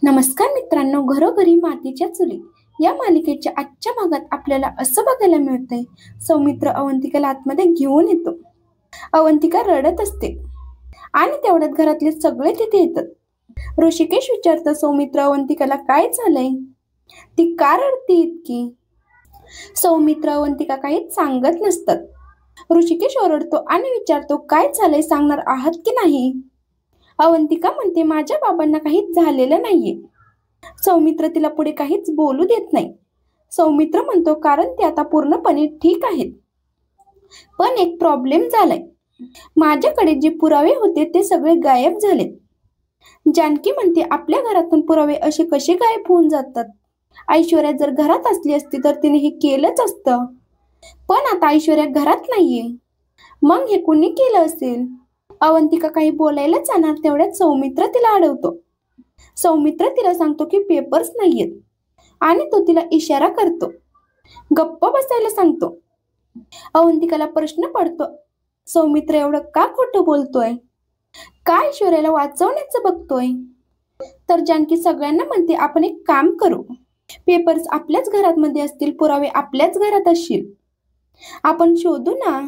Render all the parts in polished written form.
नमस्कार मित्रांनो, घरोघरी मातीच्या चुली या मालिकेच्या आजच्या भागात आपल्याला असं बघायला मिळतंय. सौमित्र अवंतिकाला आतमध्ये घेऊन येतो. अवंतिका रडत असते आणि तेवढ्यात घरातले सगळे तिथे येतात. ऋषिकेश विचारतं सौमित्र अवंतिकाला काय झालंय, ती का रडते इतकी. सौमित्र अवंतिका काहीच सांगत नसतात. ऋषिकेश ओरडतो आणि विचारतो काय झालंय, सांगणार आहात की नाही. अवंतिका म्हणते माझ्या बाबांना काहीच झालेलं नाहीये. सौमित्र तिला पुढे काहीच बोलू देत नाही. सौमित्र म्हणतो कारण ते आता पूर्णपणे ठीक आहेत, पण एक प्रॉब्लेम झालाय. माझ्याकडे जे पुरावे होते ते सगळे गायब झाले. जानकी म्हणते आपल्या घरातून पुरावे असे कसे गायब होऊन जातात. ऐश्वर्या जर घरात असली असती तर तिने हे केलंच असतं, पण आता ऐश्वर्या घरात नाहीये. मग हे कुणी केलं असेल. अवंतिका काही बोलायला जाणार तेवढ्यात सौमित्र तिला अडवतो. सौमित्र तिला सांगतो की पेपर्स नाहीयेत आणि तो तिला इशारा करतो, गप्प बसायला सांगतो. अवंतिकाला प्रश्न पडतो, सौमित्र एवढं का खोटं बोलतोय, का ऐश्वर्याला वाचवण्याचं बघतोय. तर जानकी सगळ्यांना म्हणते आपण एक काम करू, पेपर्स आपल्याच घरामध्ये असतील, पुरावे आपल्याच घरात असतील, आपण शोधू ना.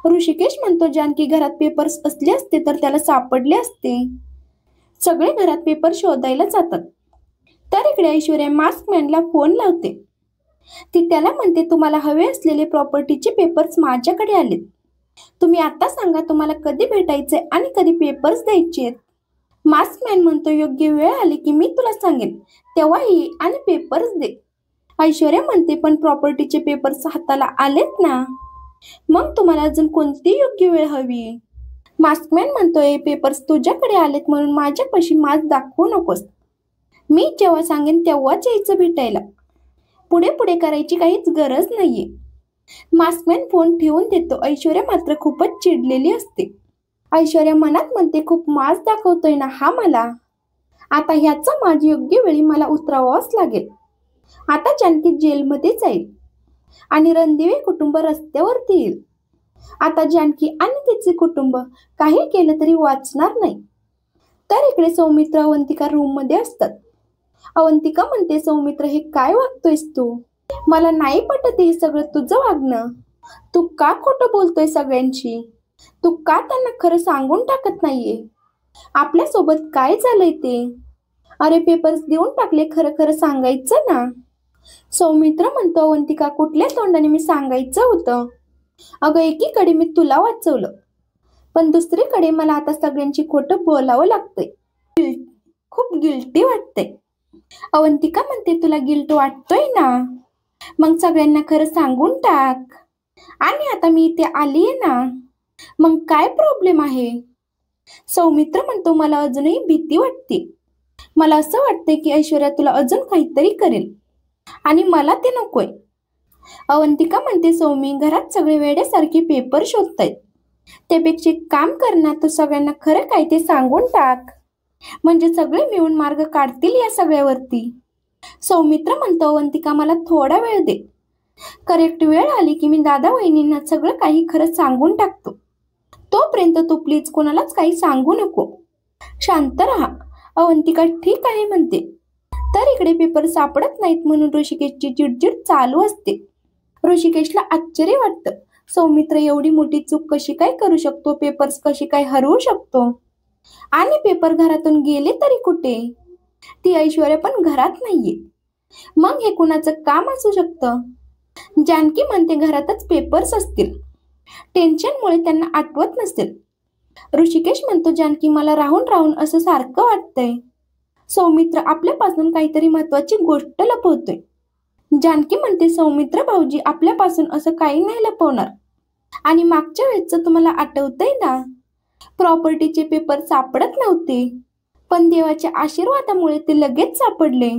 ऋषिकेश म्हणतो जानकी घरात पेपर्स असले असते तर त्याला सापडले असते. सगळे घरात पेपर शोधायला जातात. तर इकडे ऐश्वर्या मास्कमॅनला फोन लावते. ती त्याला म्हणते तुम्हाला हवे असलेले प्रॉपर्टीचे पेपर्स माझ्याकडे आलेत. तुम्ही आता सांगा तुम्हाला कधी भेटायचे आणि कधी पेपर्स द्यायचे. मास्कमॅन म्हणतो योग्य वेळ आली की मी तुला सांगेन, तेव्हा ये आणि पेपर्स दे. ऐश्वर्या म्हणते पण प्रॉपर्टीचे पेपर्स हाताला आलेत ना, मग तुम्हाला अजून कोणती योग्य वेळ हवी. मास्कमॅन म्हणतोय पेपर्स तुझ्याकडे आलेत म्हणून माझ्यापाशी मास्क दाखवू नकोस. मी जेव्हा सांगेन तेव्हाच यायचं भेटायला, पुढे पुढे करायची काहीच गरज नाहीये. मास्कमॅन फोन ठेवून देतो. ऐश्वर्या मात्र खूपच चिडलेली असते. ऐश्वर्या मनात म्हणते खूप मास्क दाखवतोय ना हा मला, आता ह्याचा माझी योग्य वेळी मला उतरावाच लागेल. आता जानकी जेलमध्ये जाईल आणि रणदिवे कुटुंब रस्त्यावरती येईल. आता जानकी आणि तिचे कुटुंब काही केलं तरी वाचणार नाही. तर इकडे सौमित्र अवंतिका रूम मध्ये असतात. अवंतिका म्हणते सौमित्र हे काय वागतोयस तू, मला नाही पटत हे सगळं तुझं वागणं. तू का खोटं बोलतोय सगळ्यांशी, तू का त्यांना खरं सांगून टाकत नाहीये आपल्यासोबत काय झालंय ते. अरे पेपर्स देऊन टाकले, खरं खरं सांगायचं ना. सौमित्र म्हणतो अवंतिका कुठल्या तोंडाने मी सांगायचं होतं. अगं एकीकडे मी तुला वाचवलं, पण दुसरीकडे मला आता सगळ्यांची खोटं बोलावं लागतंय. खूप गिल्टी वाटतंय. अवंतिका म्हणते तुला गिल्ट वाटतोय ना, मग सगळ्यांना खरं सांगून टाक. आणि आता मी इथे आलीये ना, मग काय प्रॉब्लेम आहे. सौमित्र म्हणतो मला अजूनही भीती वाटते. मला असं वाटतंय की ऐश्वर्या तुला अजून काहीतरी करेल आणि मला ते नकोय. अवंतिका म्हणते सौमी घरात सगळे वेड्यासारखे पेपर शोधतायत, त्यापेक्षा काम कर ना, तू सगळ्यांना खरं काय ते सांगून टाक, म्हणजे सगळे मिळून मार्ग काढतील या सगळ्यावरती. सौमित्र म्हणतो अवंतिका मला थोडा वेळ दे, करेक्ट वेळ आली की मी दादा वहिनींना सगळं काही खरं सांगून टाकतो. तोपर्यंत तू प्लीज कोणालाच काही सांगू नको, शांत राहा. अवंतिका ठीक आहे म्हणते. तर इकडे पेपर सापडत नाहीत म्हणून ऋषिकेशची चिडचिड चालू असते. ऋषिकेशला आश्चर्य वाटतं, सौमित्र एवढी मोठी चूक कशी काय करू शकतो, पेपर्स कशी काय हरवू शकतो. आणि पेपर घरातून गेले तरी कुठे, ती ऐश्वर्या पण घरात नाहीये, मग हे कुणाचं काम असू शकतं. जानकी म्हणते घरातच पेपर्स असतील, टेन्शनमुळे त्यांना आठवत नसेल. ऋषिकेश म्हणतो जानकी मला राहून राहून असं सारखं वाटतंय, सौमित्र आपल्यापासून काहीतरी महत्वाची गोष्ट लपवतोय. जानकी म्हणते सौमित्र भाऊजी आपल्यापासून असं काही नाही लपवणार. आणि मागच्या वेळेचं तुम्हाला आठवतंय ना, प्रॉपर्टीचे पेपर सापडत नव्हते, पण देवाच्या आशीर्वादामुळे ते लगेच सापडले.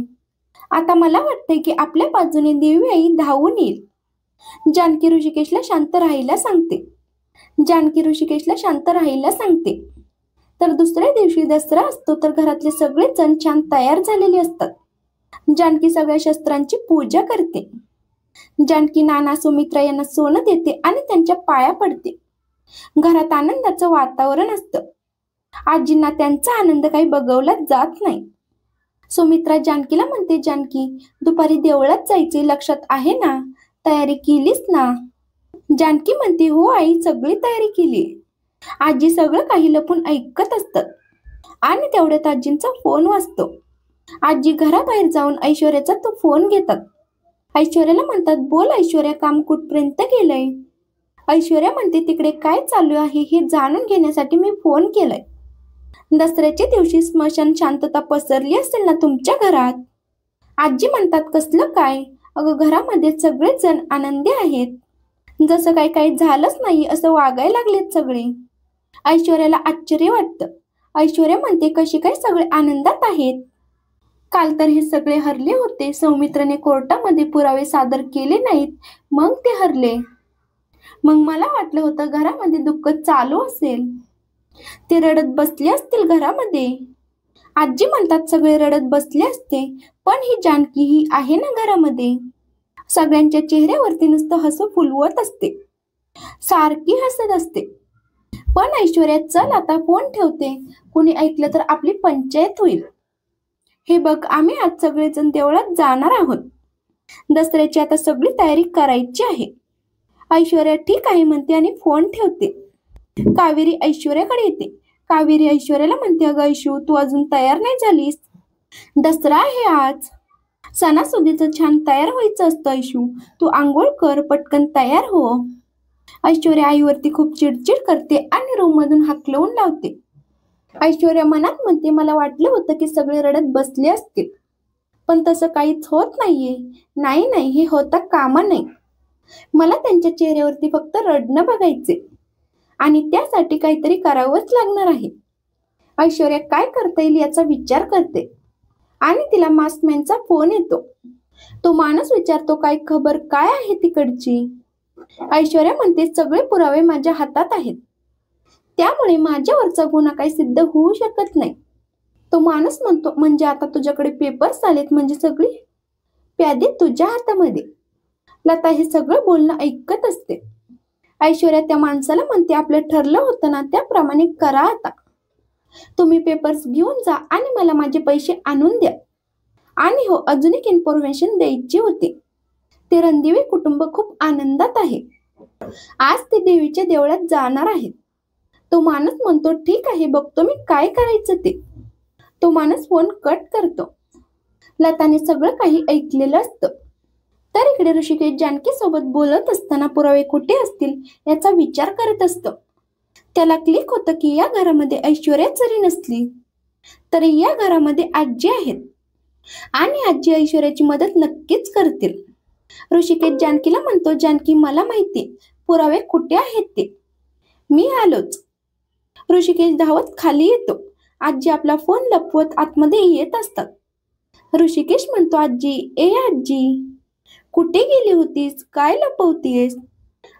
आता मला वाटतंय की आपल्या बाजूने देवी आई धावून येईल. जानकी ऋषिकेशला शांत राहायला सांगते. जानकी ऋषिकेशला शांत राहायला सांगते. तर दुसऱ्या दिवशी दसरा असतो. तर घरातले सगळे जण छान तयार झालेले असतात. जानकी सगळ्या शस्त्रांची पूजा करते. जानकी नाना सुमित्रा यांना सोनं देते आणि त्यांच्या पाया पडते. घरात आनंदाचं वातावरण असतं. आजींना त्यांचा आनंद काही बघवला जात नाही. सुमित्रा जानकीला म्हणते, जानकी दुपारी देवळात जायचे लक्षात आहे ना? तयारी केलीस ना? जानकी म्हणते, हो आई, सगळी तयारी केली. आजी सगळं काही लपून ऐकत असतात आणि तेवढ्यात आजींचा फोन वाजतो. आजी घराबाहेर जाऊन ऐश्वर्याचा तो फोन घेतात. ऐश्वर्याला म्हणतात, बोल ऐश्वर्या, काम कुठपर्यंत गेलंय? ऐश्वर्या म्हणते, तिकडे काय चालू आहे हे जाणून घेण्यासाठी मी फोन केलाय. दसऱ्याच्या दिवशी स्मशान शांतता पसरली असेल ना तुमच्या घरात? आजी म्हणतात, कसलं काय? अगं घरामध्ये सगळेजण आनंदी आहेत, जसं काही झालंच नाही असं वागायला लागलेत सगळे. ऐश्वर्याला आश्चर्य वाटतं. ऐश्वर्या म्हणते, कशी काय सगळे आनंदात आहेत? काल तर हे सगळे हरले होते. सौमित्रने कोर्टामध्ये पुरावे सादर केले नाहीत, मग ते हरले. मग मला वाटलं होतं घरामध्ये दुःख चालू असेल, ते रडत बसले असतील घरामध्ये. आजी म्हणतात, सगळे रडत बसले असते, पण ही जानकी ही आहे ना घरामध्ये. सगळ्यांच्या चेहऱ्यावरती नुसतं हसू फुलवत असते, सारखी हसत असते. पण ऐश्वर्या, चल आता फोन ठेवते, कोणी ऐकलं तर आपली पंचायत होईल. हे बघ, आम्ही आज सगळेजण देवळात जाणार आहोत. दसऱ्याची आता सगळी तयारी करायची आहे. ऐश्वर्या ठीक आहे म्हणते आणि फोन ठेवते. कावेरी ऐश्वर्याकडे येते. कावेरी ऐश्वर्याला म्हणते, अगं ऐशू, तू अजून तयार नाही झालीस? दसरा आहे आज, सणासुदीचं छान तयार व्हायचं असतं. ऐशू, तू आंघोळ कर, पटकन तयार हो. ऐश्वर्या आईवरती खूप चिडचिड करते आणि रूम मधून हाकलवून लावते. ऐश्वर्या मनात म्हणते, मला वाटलं होतं की सगळे रडत बसले असतील, पण तसं काहीच होत नाहीये. नाही, हे होता कामा नाही. मला त्यांच्या चेहऱ्यावरती फक्त रडणं बघायचे आणि त्यासाठी काहीतरी करावंच लागणार आहे. ऐश्वर्या काय करता येईल याचा विचार करते आणि तिला मास्कमॅनचा फोन येतो. तो माणूस विचारतो, काय खबर काय आहे तिकडची? ऐश्वर्या म्हणते, सगळे पुरावे माझ्या हातात आहेत, त्यामुळे माझ्यावरचा गुन्हा काही सिद्ध होऊ शकत नाही. तो माणूस म्हणतो, म्हणजे आता तुझ्याकडे पेपर्स आलेत, म्हणजे सगळी प्यादे तुझ्या हातामध्ये. लता हे सगळं बोलणं ऐकत असते. ऐश्वर्या त्या माणसाला म्हणते, आपलं ठरलं होतं ना, त्याप्रमाणे करा आता. तुम्ही पेपर्स घेऊन जा आणि मला माझे पैसे आणून द्या. आणि हो, अजून एक इन्फॉर्मेशन द्यायची होती. ते रणदिवे कुटुंब खूप आनंदात आहे. आज ते देवीच्या देवळात जाणार आहेत. तो माणूस म्हणतो, ठीक आहे, बघतो मी काय करायचं ते. तो माणूस फोन कट करतो. लताने सगळं काही ऐकलेलं असतं. तर इकडे ऋषिकेश जानकी सोबत बोलत असताना पुरावे कुठे असतील याचा विचार करत असतो. त्याला क्लिक होतं की या घरामध्ये ऐश्वर्या जरी नसली तरी या घरामध्ये आजी आहेत आणि आजी ऐश्वर्याची मदत नक्कीच करतील. ऋषिकेश जानकीला म्हणतो, जानकी, मला माहिती पुरावे कुठे आहेत ते, मी आलोच. ऋषिकेश धावत खाली येतो. आजी आपला फोन लपवत आतमध्ये येत असतात. ऋषिकेश म्हणतो, आजी, ए आजी, कुठे गेली होतीस? काय लपवतीयस?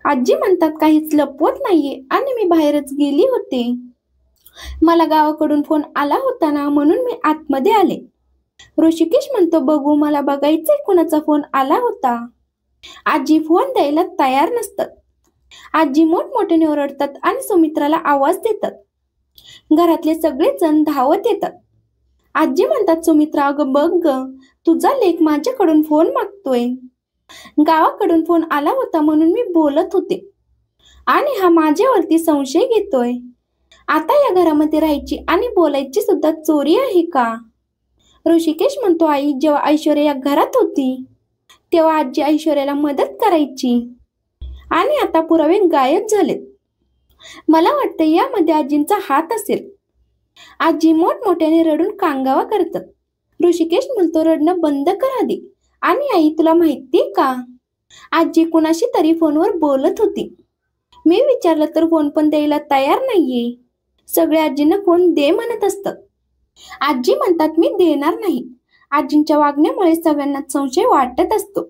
आजी म्हणतात, काहीच लपवत नाहीये आणि मी बाहेरच गेली होते. मला गावाकडून फोन आला होता ना, म्हणून मी आतमध्ये आले. ऋषिकेश म्हणतो, बघू, मला बघायचंय कुणाचा फोन आला होता. आजी फोन द्यायला तयार नसतात. आजी मोठमोठ्याने ओरडतात आणि सुमित्राला आवाज देतात. घरातले सगळे जण धावत येतात. आजी म्हणतात, सुमित्रा, अगं बघ ग, तुझा लेक माझ्याकडून फोन मागतोय. गावाकडून फोन आला होता म्हणून मी बोलत होते आणि हा माझ्यावरती संशय घेतोय. आता या घरामध्ये राहायची आणि बोलायची सुद्धा चोरी आहे का? ऋषिकेश म्हणतो, आई, जेव्हा ऐश्वर्या या घरात होती तेव्हा आजी ऐश्वर्याला मदत करायची आणि आता पुरावे गायब झालेत. मला वाटतं यामध्ये आजींचा हात असेल. आजी मोठमोठ्याने रडून कांगावा करतात. ऋषिकेश म्हणतो, रडणं बंद कर आधी. आणि आई, तुला माहितीये का, आजी कुणाशी तरी फोनवर बोलत होती. मी विचारलं तर फोन पण द्यायला तयार नाहीये. सगळे आजींना फोन दे म्हणत असतात. आजी म्हणतात, मी देणार नाही. आजींच्या वागण्यामुळे सगळ्यांना संशय वाटत असतो.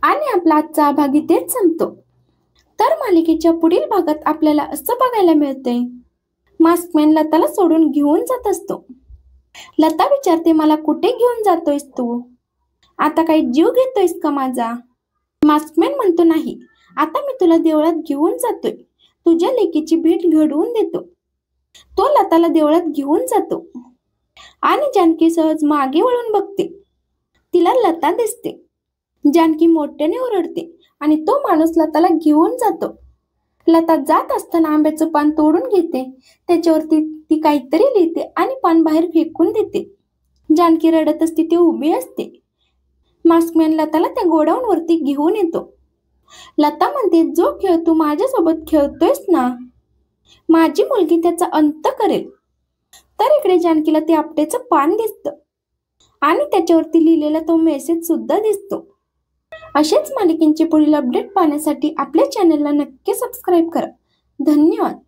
आणि आपला आजचा भाग इथेच संपतो. तर मालिकेच्या पुढील भागात आपल्याला असं बघायला मिळतंय, मास्कमॅन लताला सोडून घेऊन जात असतो. लता विचारते, मला कुठे घेऊन जातोयस तू? आता काही जीव घेतोयस का माझा? मास्कमॅन म्हणतो, नाही, आता मी तुला देवळात घेऊन जातोय. तुझ्या लेकीची भेट घडवून देतो. तो लताला देवळात घेऊन जातो आणि जानकी सहज मागे वळून बघते. तिला लता दिसते. जानकी मोठ्याने ओरडते आणि तो माणूस लताला घेऊन जातो. लता जात असताना आंब्याचं पान तोडून घेते. त्याच्यावरती ती काहीतरी लिहिते आणि पान बाहेर फेकून देते. जानकी रडत असते. ती उभी असते. मास्कमॅन लताला त्या गोडाऊन वरती घेऊन येतो. लता म्हणते, जो खेळ तू माझ्यासोबत खेळतोयस ना, माझी मुलगी त्याचा अंत करेल. तर इकडे जानकीला ते आपटेचं पान दिसतं आणि त्याच्यावरती लिहिलेला तो मेसेज सुद्धा दिसतो. असेच मालिकेचे पुढील अपडेट पाहण्यासाठी आपल्या चॅनलला नक्की सबस्क्राईब करा. धन्यवाद.